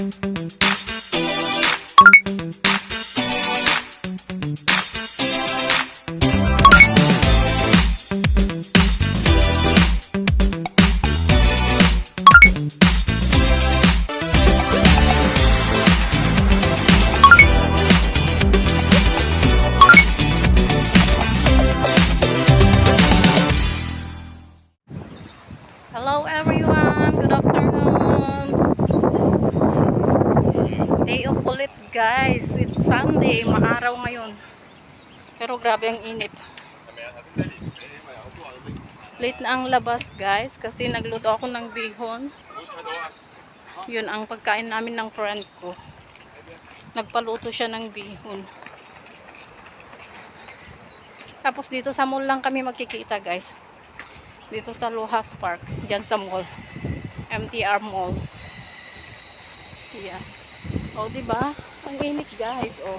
Hello everyone, good afternoon. Day off ulit guys. It's Sunday, maaraw ngayon. Pero grabe ang init. Late na ang labas guys kasi nagluto ako ng bihon. Yun ang pagkain namin ng friend ko. Nagpaluto siya ng bihon. Tapos dito sa mall lang kami magkikita guys. Dito sa Lohas Park, dyan sa mall. MTR Mall. Yeah. Oh, diba? Ang init, guys. Oh.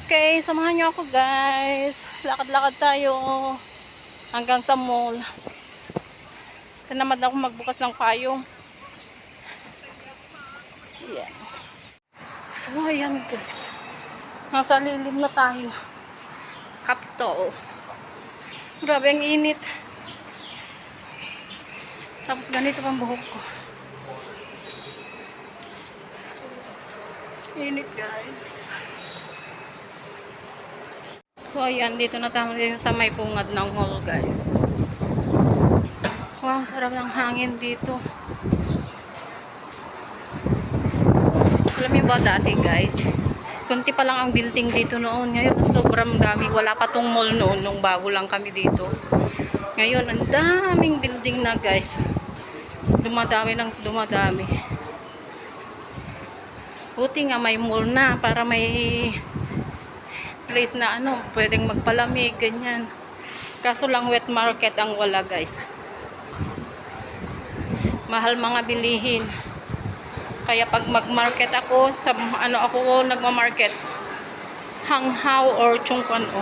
Okay, samahan nyo ako, guys. Lakad-lakad tayo hanggang sa mall. Tinamad ako magbukas ng payong. Yeah. So, ayan, guys. Nasa lilim na tayo. Kapto. Grabe ang init. Tapos ganito pang buhok ko. Init guys. So ayan, dito na tayo sa may pungad ng mall guys. Wow, sarap ng hangin dito. Alam niyo ba dati guys, kunti pa lang ang building dito noon. Ngayon sobrang dami. Wala pa tong mall noon nung bago lang kami dito. Ngayon ang daming building na guys. Dumadami ng dumadami. Buti nga may mall na para may place na ano, pwedeng magpalamig, ganyan. Kaso lang wet market ang wala guys. Mahal mga bilihin. Kaya pag mag-market ako, sa ano ako nagma-market, Hanghaw or Chungkwan o.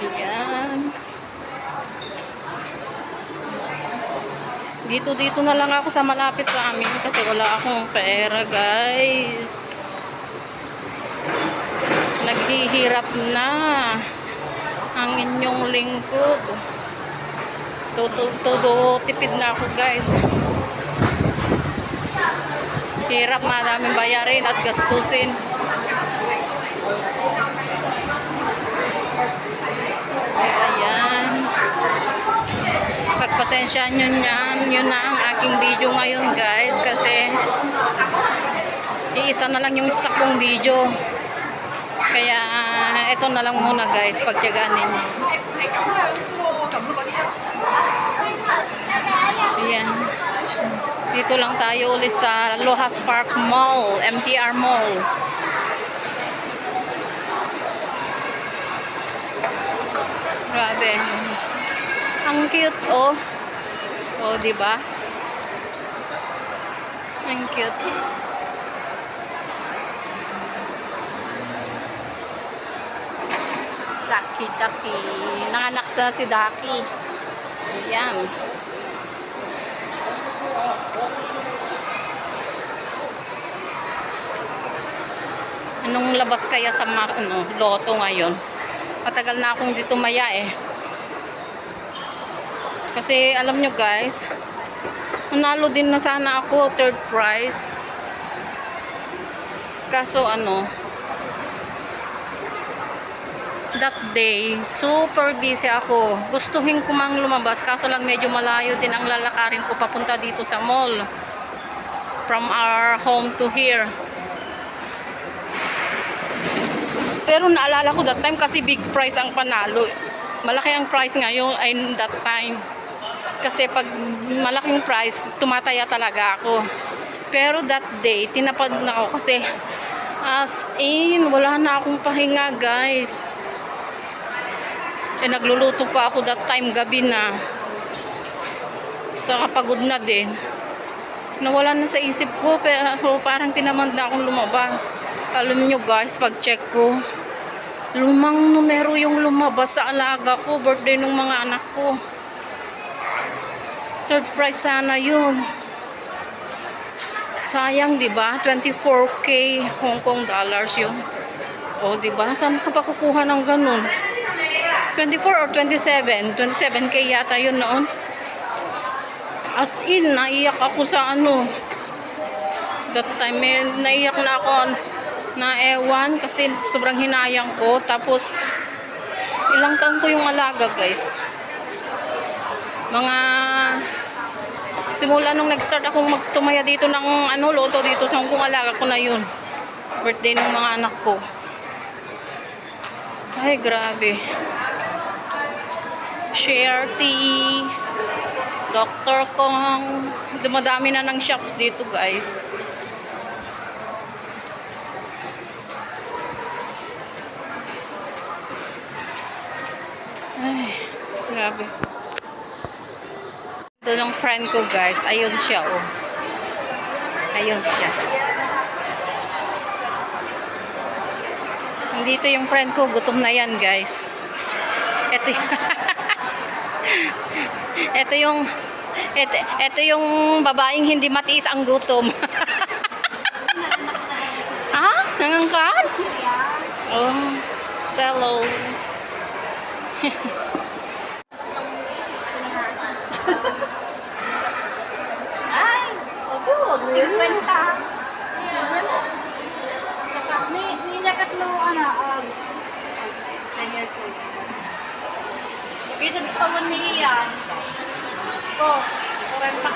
Ayan. Dito na lang ako sa malapit sa amin kasi wala akong pera guys. Naghihirap na ang inyong lingkod. Todo tipid na ako guys. Hirap, madaming bayarin at gastusin. Ayan. Pagpasensyaan nyo yan. Yun na ang aking video ngayon guys. Kasi iisa na lang yung stock kong video. Kaya ito na lang muna guys. Pagtyagaan ninyo. Ayan. Dito lang tayo ulit sa Lohas Park Mall, MTR Mall. Grabe. Ang cute oh. Oh, di ba? Ang cute. Daki. Nanganak sa si Daki. Ayan. Anong labas kaya sa loto ngayon? Matagal na akong dito maya eh. Kasi alam nyo guys, nanalo din na sana ako, third prize. Kaso that day, super busy ako. Gustuhin ko mang lumabas, kaso lang medyo malayo din ang lalakarin ko papunta dito sa mall. From our home to here. Pero naalala ko that time kasi big prize ang panalo. Malaki ang prize ngayon ay that time. Kasi pag malaking prize, tumataya talaga ako. Pero that day, tinapad na ako kasi as in, wala na akong pahinga guys. Nagluluto pa ako that time, gabi na. Saka pagod na din. Nawala na sa isip ko, pero parang tinamad na akong lumabas. Alam nyo guys, pag check ko, lumang numero yung lumabas sa alaga ko, birthday ng mga anak ko. Third prize sana yun. Sayang, di ba? 24K Hong Kong dollars yun. O, di ba? Saan ka pa kukuha ng ganun? 24 or 27? 27K yata yun noon. As in, naiyak ako sa ano. That time, naiyak na ako na ewan kasi sobrang hinayang ko. Tapos, ilang taon ko yung alaga, guys. Mga simula nung nag-start akong magtumaya dito ng ano, loto dito sa Hong Kong, alaga ko na yun. Birthday ng mga anak ko. Ay, grabe. ShareT, Dr. Kong, dumadami na ng shops dito, guys. Ay, grabe. Doon yung friend ko, guys. Ayun siya, oh. Ayun siya. Nandito yung friend ko. Gutom na yan, guys. Ito ito yung babaeng hindi matiis ang gutom. Ah? Nangangkat? Oh. Hello. Ay! 50. Nilakat mo, ano, 10 years old. Bisa bitawan niya.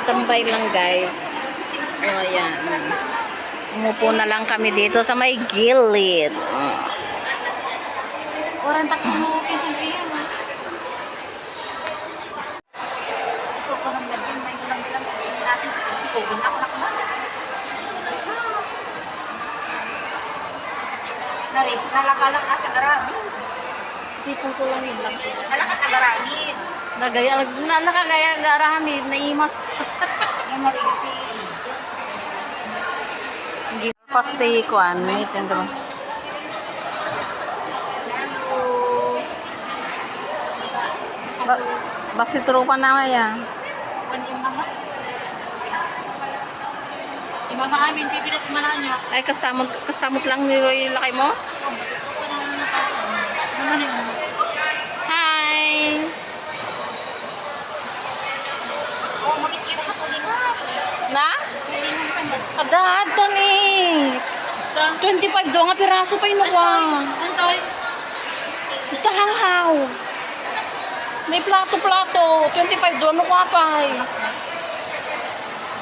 Tambay lang, guys. O, ayan. Umupo na lang kami dito sa may gilid. Orang tak mau pisan dia mah. So kalau nggak main bilang-bilang nasi si Kevin aku nak mana? Nalakalak at agaramid. Tipong ko lang yun lang. Nalakat agaramid. Nakagaya garamid, naimas. Yung marigati. Pasti kuan, mitin to. Basi trupa na yan. Imama amin, pipilit manahan niya. Ay, kastamot lang ni Roy lakay mo? Naman yun. Hi! Oh, makikita ka tulingan. Na? Tulingan ka na. Kadad, Tony! 25 do nga piraso pa yun ako. Antoy. Ito hanghaw. May plato-plato. 25 do, ano ka pa?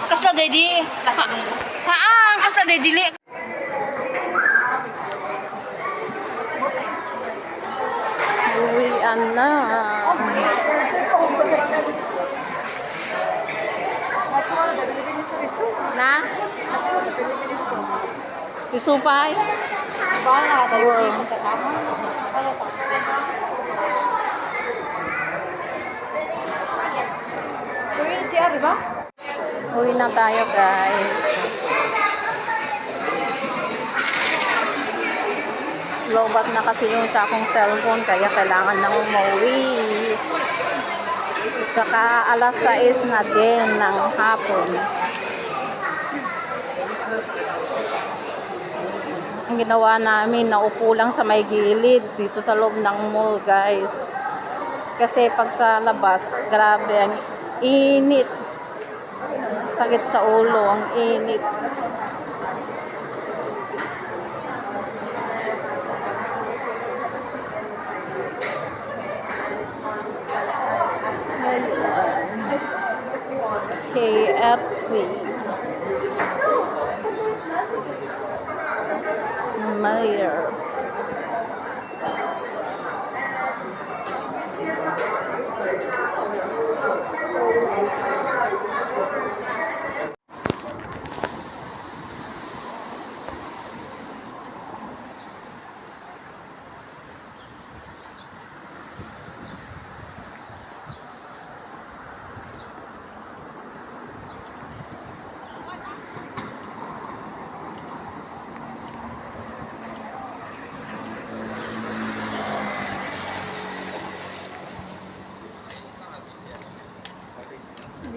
Kasla dedi. Haang, kasla dedi li. Uwian na. Na? Isupay? Uwi na tayo, guys. Lobat na kasi yung sa akong cellphone kaya kailangan nang umuwi. Tsaka alas 6 na din ng hapon. Ang ginawa namin, naupo lang sa may gilid dito sa loob ng mall, guys. Kasi pag sa labas, grabe ang init. Sakit sa ulo, ang init. KFC. Mayor.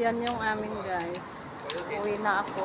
Yan yung amin guys. Uwi na ako.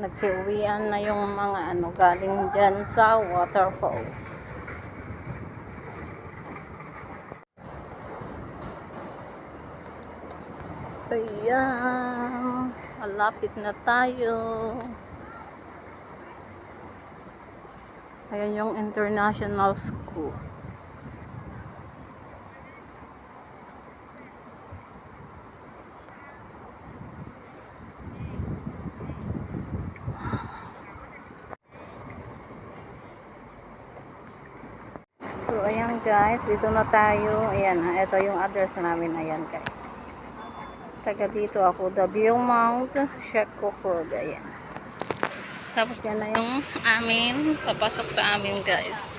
Nagsiuwian na yung mga galing dyan sa waterfalls. Ayan, malapit na tayo. Ayan yung international school. So, ayan guys, dito na tayo. Ayan, ito yung address namin. Ayan guys. Taga dito ako. The Beaumont, Shackleford. Ayan. Tapos yan na yung amin. Papasok sa amin guys.